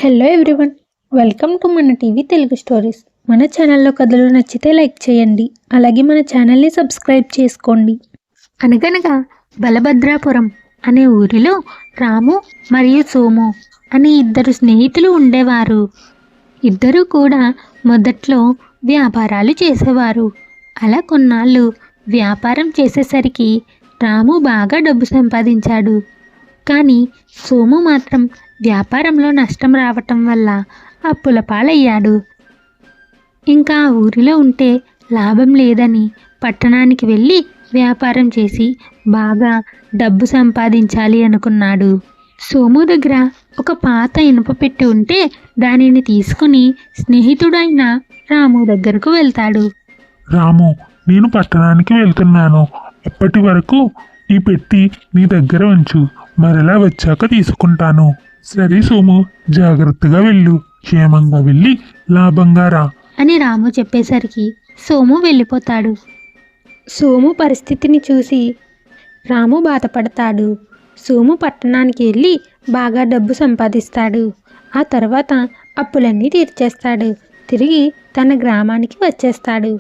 Hello everyone, welcome to మన TV Telugu stories. మన ఛానల్లో కథలు నచ్చితే లైక్ చేయండి, అలాగే మన ఛానల్ని సబ్స్క్రైబ్ చేసుకోండి. అనగనగా బలభద్రాపురం అనే ఊరిలో రాము మరియు సోము అనే ఇద్దరు స్నేహితులు ఉండేవారు. ఇద్దరూ కూడా మొదట్లో వ్యాపారాలు చేసేవారు. అలా కొన్నాళ్ళు వ్యాపారం చేసేసరికి రాము బాగా డబ్బు సంపాదించాడు. కానీ సోము మాత్రం వ్యాపారంలో నష్టం రావటం వల్ల అప్పుల పాలయ్యాడు. ఇంకా ఆ ఊరిలో ఉంటే లాభం లేదని పట్టణానికి వెళ్ళి వ్యాపారం చేసి బాగా డబ్బు సంపాదించాలి అనుకున్నాడు. సోము దగ్గర ఒక పాత ఇనుప పెట్టి ఉంటే దానిని తీసుకుని స్నేహితుడైన రాము దగ్గరకు వెళ్తాడు. రాము, నేను పట్టణానికి వెళ్తున్నాను. అప్పటి వరకు ఈ పెట్టి నీ దగ్గర ఉంచు, మరలా వచ్చాక తీసుకుంటాను. సరే సోము, జాగ్రత్తగా వెళ్ళు, క్షేమంగా వెళ్ళి లాభంగా రా అని రాము చెప్పేసరికి సోము వెళ్ళిపోతాడు. సోము పరిస్థితిని చూసి రాము బాధపడతాడు. సోము పట్టణానికి వెళ్ళి బాగా డబ్బు సంపాదిస్తాడు. ఆ తర్వాత అప్పులన్నీ తీర్చేస్తాడు. తిరిగి తన గ్రామానికి వచ్చేస్తాడు.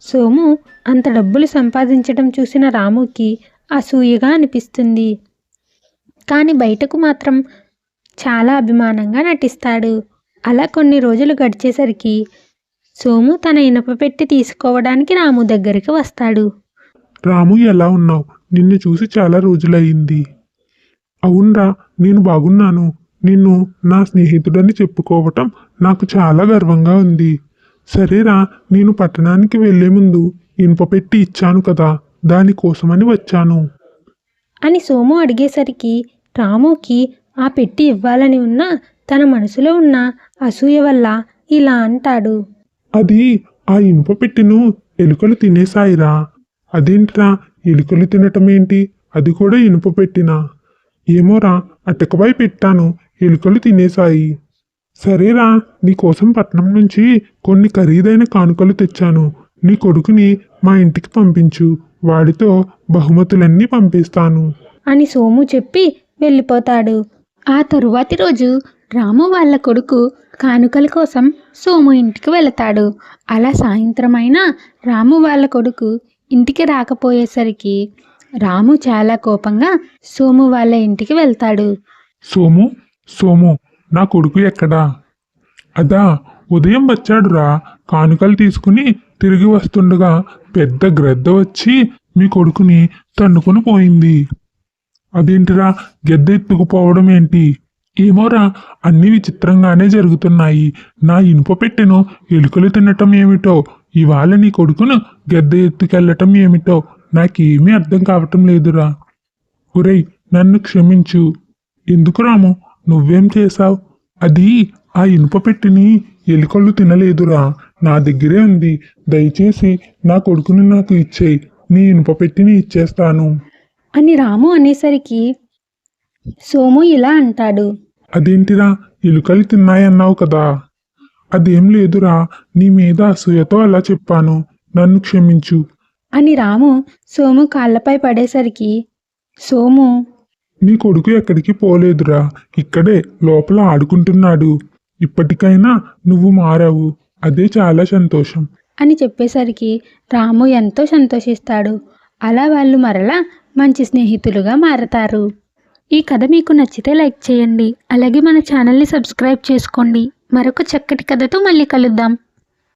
సోము అంత డబ్బులు సంపాదించడం చూసిన రాముకి అసూయగా అనిపిస్తుంది. కానీ బయటకు మాత్రం చాలా అభిమానంగా నటిస్తాడు. అలా కొన్ని రోజులు గడిచేసరికి సోము తన ఇనుప పెట్టి తీసుకోవడానికి రాము దగ్గరికి వస్తాడు. రాము, ఎలా ఉన్నావు? నిన్ను చూసి చాలా రోజులయ్యింది. అవునరా, నేను బాగున్నాను. నిన్ను నా స్నేహితుడని చెప్పుకోవటం నాకు చాలా గర్వంగా ఉంది. సరేరా, నేను పట్టణానికి వెళ్లే ముందు ఇనుప పెట్టి ఇచ్చాను కదా, దానికోసమని వచ్చాను అని సోము అడిగేసరికి రాముకి ఆ పెట్టి ఇవ్వాలని ఉన్న తన మనసులో ఉన్న అసూయ వల్ల ఇలా అంటాడు. అది ఆ ఇనుప పెట్టెను ఎలుకలు తినేసాయిరా. అదేంటిరా, ఎలుకలు తినటం ఏంటి? అది కూడా ఇనుప పెట్టినా? ఏమోరా, అటకపై పెట్టాను, ఎలుకలు తినేసాయి. సరేరా, నీకోసం పట్నం నుంచి కొన్ని ఖరీదైన కానుకలు తెచ్చాను. నీ కొడుకుని మా ఇంటికి పంపించు, వాడితో బహుమతులన్నీ పంపిస్తాను అని సోము చెప్పి వెళ్ళిపోతాడు. ఆ తరువాతి రోజు రాము వాళ్ళ కొడుకు కానుకల కోసం సోము ఇంటికి వెళతాడు. అలా సాయంత్రం అయినా రాము వాళ్ళ కొడుకు ఇంటికి రాకపోయేసరికి రాము చాలా కోపంగా సోము వాళ్ళ ఇంటికి వెళ్తాడు. సోము, సోము, నా కొడుకు ఎక్కడా? అదా, ఉదయం వచ్చాడురా. కానుకలు తీసుకుని తిరిగి వస్తుండగా పెద్ద గ్రద్ద వచ్చి మీ కొడుకుని తన్నుకొని పోయింది. అదేంటిరా, గెద్ద ఎత్తుకుపోవడం ఏంటి? ఏమోరా, అన్ని విచిత్రంగానే జరుగుతున్నాయి. నా ఇనుప పెట్టెను ఎలుకలు తినటం ఏమిటో, ఇవాళ నీ కొడుకును గెద్ద ఎత్తుకెళ్ళటం ఏమిటో నాకేమీ అర్థం కావటం లేదురా. ఒరేయ్, నన్ను క్షమించు. ఎందుకు రాము, నువ్వేం చేశావు? అది ఆ ఇనుప పెట్టిని ఎలుకలు తినలేదురా, నా దగ్గరే ఉంది. దయచేసి నా కొడుకుని నాకు ఇచ్చేయి, నీ ఇనుప పెట్టిని ఇచ్చేస్తాను అని రాము అనేసరికి సోము ఇలా అంటాడు. అదేంటిరా, ఎలుకలు తిన్నాయన్నావు కదా? అదేం లేదురా, నీ మీద అసూయతో అలా చెప్పాను, నన్ను క్షమించు అని రాము సోము కాళ్ళపై పడేసరికి సోము, నీ కొడుకు ఎక్కడికి పోలేదురా, ఇక్కడే లోపల ఆడుకుంటున్నాడు. ఇప్పటికైనా నువ్వు మారావు, అదే చాలా సంతోషం అని చెప్పేసరికి రాము ఎంతో సంతోషిస్తాడు. అలా వాళ్ళు మరలా మంచి స్నేహితులుగా మారతారు. ఈ కథ మీకు నచ్చితే లైక్ చేయండి, అలాగే మన ఛానల్ని సబ్స్క్రైబ్ చేసుకోండి. మరొక చక్కటి కథతో మళ్ళీ కలుద్దాం.